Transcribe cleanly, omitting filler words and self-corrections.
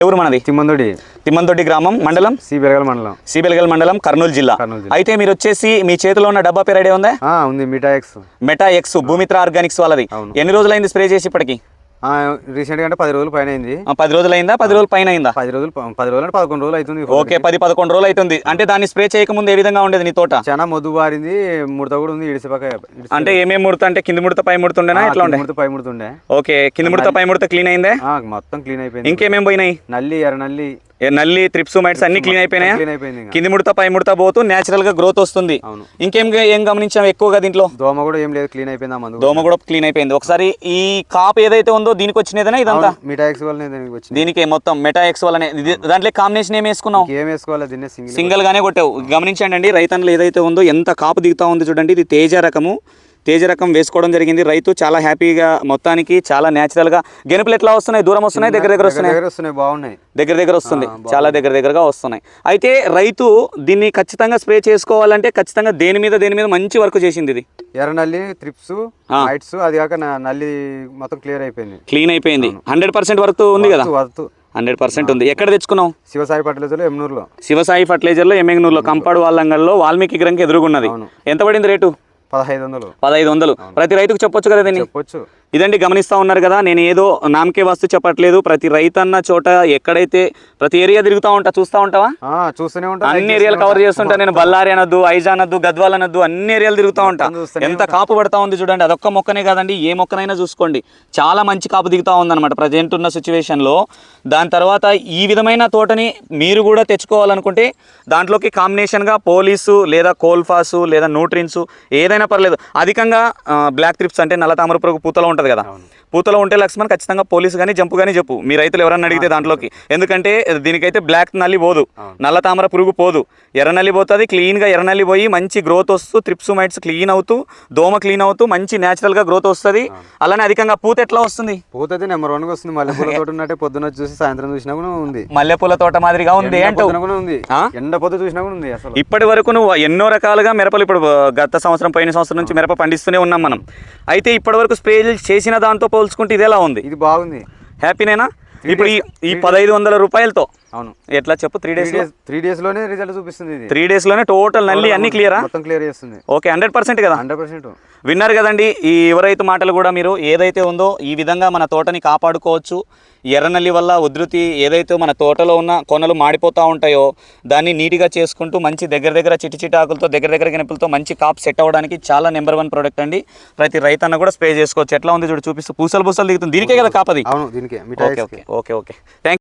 ఎవరు మనది? తిమ్మందొడ్డి గ్రామం, మండలం సిబిఎల్గల్ మండలం, కర్నూలు జిల్లా. అయితే మీరు వచ్చేసి మీ చేతిలో ఉన్న డబ్బా పేరు ఐడియా ఉందా? ఉంది, మెటా ఎక్స్ భూమిత్ర ఆర్గానిక్స్ వాళ్ళది. ఎన్ని రోజులైంది స్ప్రే చేసి ఇప్పటికి? రీసెంట్ గా 10 రోజులు పైన అయింది. 10 రోజులు అయిందా? 10 రోజులు పైన అయిందా? 10 రోజులు 11 రోజులు అవుతుంది. ఓకే, 10-11 రోజులు అవుతుంది. అంటే దాన్ని స్ప్రే చేయకముందు ఏ విధంగా ఉండేది నీ తోట? చాలా మొద్దు బారింది, ముడత కూడా ఉంది. అంటే ఏమేమి ముడత? అంటే కింది ముడత పై ముడత ఉండేనా? ఎట్లా ఉండే? పై ముడుతుండే. ఓకే, కింది ముడత పై ముడత క్లీన్ అయిందే? మొత్తం క్లీన్ అయిపోయింది. ఇంకేమేమి పోయినాయి? నల్లి, త్రిప్స్, మైట్స్ అన్ని క్లీన్ అయిపోయినాయా? కింది ముడత పై ముడత పోతూ నేచురల్ గా గ్రోత్ వస్తుంది. ఏం గమనించాం ఎక్కువగా దీంట్లో? దోమ కూడా ఏం లేదు, క్లీన్ అయిపోయింది. దోమ కూడా క్లీన్ అయిపోయింది. ఒకసారి ఈ కాప్ ఏదైతే ఉందో దీనికి వచ్చినదేనా ఇదంతా? మెటాఎక్స్ వల్లనే దీనికి మొత్తం మెటాఎక్స్ వల్లనే. దాంట్లో కాంబినేషన్ ఏం వేసుకున్నావు? సింగిల్ గానే కొట్టావు. గమనించండి అండి, రైతన్లు ఏదైతే ఉందో ఎంత కాపు దిగుతా ఉంది చూడండి. ఇది తేజ రకం వేసుకోవడం జరిగింది. రైతు చాలా హ్యాపీగా, మొత్తానికి చాలా న్యాచురల్ గా. గెనుపులు ఎట్లా వస్తున్నాయి? దూరం వస్తున్నాయి, దగ్గర వస్తున్నాయి? బాగున్నాయి, దగ్గర వస్తుంది, చాలా దగ్గరగా వస్తున్నాయి. అయితే రైతు దీన్ని ఖచ్చితంగా స్ప్రే చేసుకోవాలంటే ఖచ్చితంగా దేని మీద మంచి వర్క్ చేసింది. ఇది ఎర్రనల్లి, త్రిప్స్, మైట్స్, అది కాక నల్లి మొత్తం క్లీన్ అయిపోయింది. 100% వర్క్ ఉంది కదా? 100% ఉంది. ఎక్కడ తెచ్చుకున్నావు? శివసాయి ఫర్టిలైజర్లో ఎమ్మెగ్నూరులో, కంపాడు వాళ్ళంగల్లో వాల్మీకి విగ్రహంకి ఎదురుగున్నది. ఎంత పడింది రేటు? 1500. ప్రతి రైతుకు చెప్పొచ్చు కదా దీన్ని? చెప్పొచ్చు. ఇదండి, గమనిస్తూ ఉన్నారు కదా. నేను ఏదో నామకే వస్తు చెప్పట్లేదు. ప్రతి రైతన్న చోట ఎక్కడైతే ప్రతి ఏరియా తిరుగుతూ ఉంటా, చూస్తూ ఉంటావా? చూస్తూనే ఉంటా. అన్ని ఏరియాలు కవర్ చేస్తుంటా నేను. బళ్ళారి అనొద్దు, ఐజా అనొద్దు, గద్వాల్ అనొద్దు, అన్ని ఏరియాలు తిరుగుతూ ఉంటా. ఎంత కాపు పడతా ఉంది చూడండి. అదొక్క మొక్కనే కాదండి, ఏ మొక్కనైనా చూసుకోండి, చాలా మంచి కాపు దిగుతూ ఉందన్నమాట ప్రజెంట్ ఉన్న సిచ్యువేషన్లో. దాని తర్వాత ఈ విధమైన తోటని మీరు కూడా తెచ్చుకోవాలనుకుంటే దాంట్లోకి కాంబినేషన్గా పోలీసు లేదా కోల్ఫాసు లేదా న్యూట్రిన్స్ ఏదైనా పర్లేదు. అధికంగా బ్లాక్ త్రిప్స్ అంటే నల్ల తామర పురుగు పూతలో ఉంటుంది కదా, పూతలో ఉంటే లక్ష్మణ్ ఖచ్చితంగా పోలీసు కానీ జంపు కానీ చెప్పు. మీ రైతులు ఎవరన్నా అడిగితే దాంట్లోకి. ఎందుకంటే దీనికైతే బ్లాక్ నల్లి పోదు, నల్ల తామర పురుగు పోదు, ఎర్రనల్లి పోతుంది. క్లీన్గా ఎర్రనల్లి పోయి మంచి గ్రోత్ వస్తూ, త్రిప్స్ మైట్స్ క్లీన్ అవుతూ, దోమ క్లీన్ అవుతూ మంచి న్యాచురల్గా గ్రోత్ వస్తుంది. అలానే అధికంగా పూత ఎట్లా వస్తుంది? పూత అయితే నెంబర్ 1గా వస్తుంది. మల్లెపూల తోట ఉన్నట్టే పొద్దున్న చూసి సాయంత్రం చూసినా కూడా ఉంది. మల్లెపూల తోట మాదిరిగా ఉంది అంటే ఎండ పొద్దు చూసినా కూడా ఉంది. అసలు ఇప్పటి వరకు నువ్వు ఎన్నో రకాలుగా మిరపలు, ఇప్పుడు గత సంవత్సరం పోయిన సంవత్సరం నుంచి మిరప పండిస్తూనే ఉన్నాం మనం. అయితే ఇప్పటి వరకు స్ప్రే చేసిన దాంతో పోల్చుకుంటే ఇది ఎలా ఉంది? ఇది బాగుంది. హ్యాపీనేనా? ఇప్పుడు ఈ 1500 రూపాయలతో అవును ఎట్లా చెప్పు? 3 డేస్ లోనే రిజల్ట్ చూపిస్తుంది. 3 days లోనే టోటల్ నల్లి అన్ని క్లియరా? మొత్తం క్లియర్ చేస్తుంది. ఓకే, 100% కదా? 100%. విన్నారు కదండి ఈ యువరైతు మాటలు కూడా. మీరు ఏదైతే ఉందో ఈ విధంగా మన తోటని కాపాడుకోవచ్చు. ఎర్రనల్లి వల్ల ఉధృతి ఏదైతే మన తోటలో ఉన్న కొనలు మాడిపోతూ ఉంటాయో దాన్ని నీట్గా చేసుకుంటూ మంచి దగ్గర చిట్టి ఆకులతో దగ్గర గెనుపులతో మంచి కాప్ సెట్ అవ్వడానికి చాలా నెంబర్ 1 ప్రోడక్ట్ అండి. ప్రతి రైతన్న కూడా స్ప్రే చేసుకోవచ్చు. ఎట్లా ఉంది చూడు, చూపిస్తూ పూసలు దిగుతుంది. దీనికే కదా కాపది? అవును, దీనికే. ఓకే. థ్యాంక్